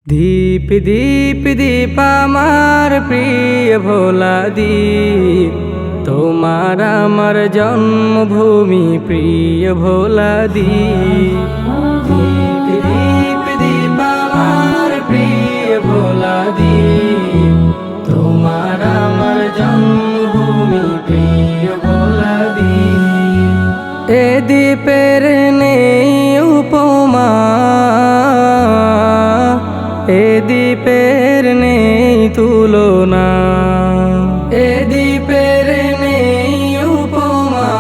দীপ দীপ দীপ আমার প্রিয় ভোলা দীপ, তোমার আমার জন্মভূমি প্রিয় ভোলা দীপ। দীপ দীপ দীপ আমার প্রিয় ভোলা দীপ, তোমার আমার জন্মভূমি প্রিয় ভোলা দীপ। এ দ্বীপের নেই উপমা, এ দ্বীপের নেই তুলনা, এ দ্বীপের নেই উপমা,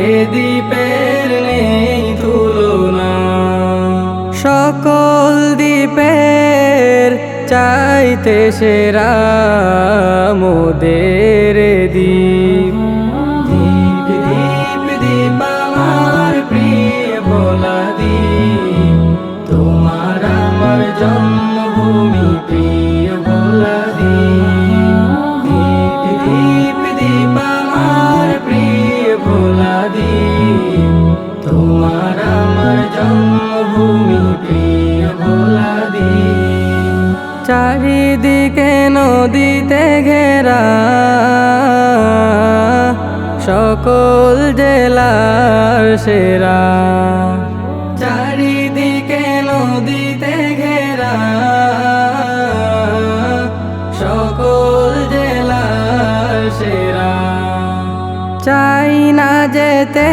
এ দ্বীপের নেই তুলনা। সকল দ্বীপের চাইতে সেরা মোদের দ্বীপ। দীপ দীপ দীপ আমার প্রিয় ভোলা দীপ, তোমার আমার জন্মভূমি প্রিয় ভোলা দীপ। দীপ দীপ দীপ আমার প্রিয় ভোলা দীপ, তোমার আমার জন্মভূমি প্রিয় ভোলা দীপ। চারিদিকে নদীতে ঘেরা, সকল জেলার সেরা। চারিদিকে নদীতে ঘেরা, সকল জেলার সেরা। চাই না যেতে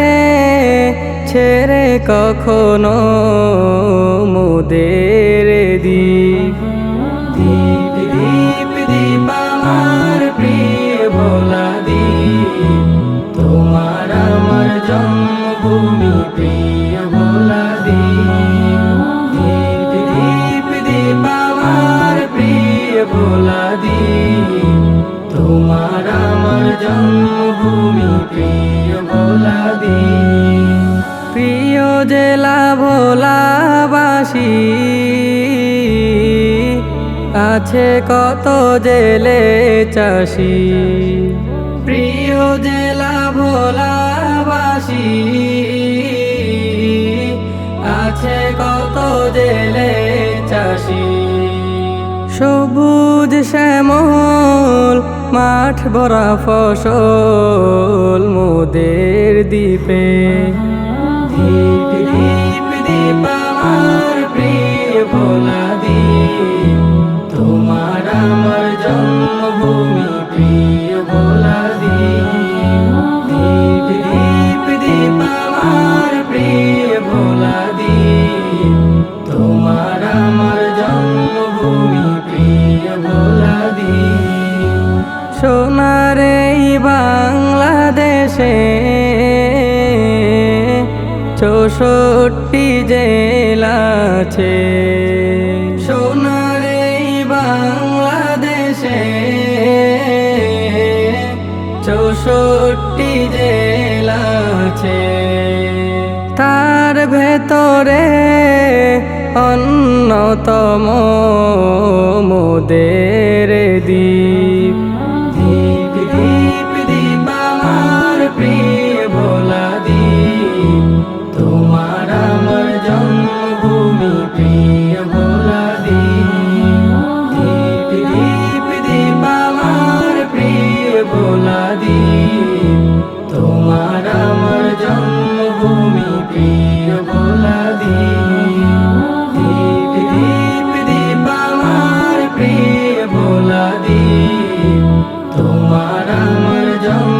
ছেড়ে কখনো মোদের দ্বীপ। দীপ দীপ দীপ আমার প্রিয় ভোলা দীপ, তোমার আমার জন্মভূমি প্রিয় ভোলা দীপ। দীপ দীপ দীপ আমার প্রিয় ভোলা দীপ, তোমার আমার জন্মভূমি প্রিয় ভোলা দীপ। প্রিয় জেলা ভোলাবাসী, আছে কত জেলে চাষি। প্রিয় জেলা ভোলাবাসী, আছে কত জেলে চাষি। সবুজ শ্যামল মাঠ ভরা ফসল মোদের দ্বীপে। দীপ দীপ দীপ আমার প্রিয় ভোলা দীপ, তোমার আমার জন্মভূমি প্রিয় ভোলা দীপ। দীপ দীপ দীপ আমার প্রিয় ভোলা দীপ, তোমার আমার জন্মভূমি প্রিয় ভোলা দীপ। সোনার এই বাংলাদেশে 64 জেলা আছে। সোনার এই বাংলাদেশে 64 জেলা আছে। তার ভেতরে অন্যতম মোদের দ্বীপ। দীপ দীপ দীপ আমার প্রিয় ভোলা দীপ, তোমার আমার জন্মভূমি প্রিয় ভোলা দীপ। দীপ দীপ দীপ আমার প্রিয় ভোলা দীপ, তোমার আমার জন্মভূমি প্রিয় ভোলা দীপ। দীপ দীপ দীপ আমার প্রিয় ভোলা দীপ, তোমার আমার জন্ম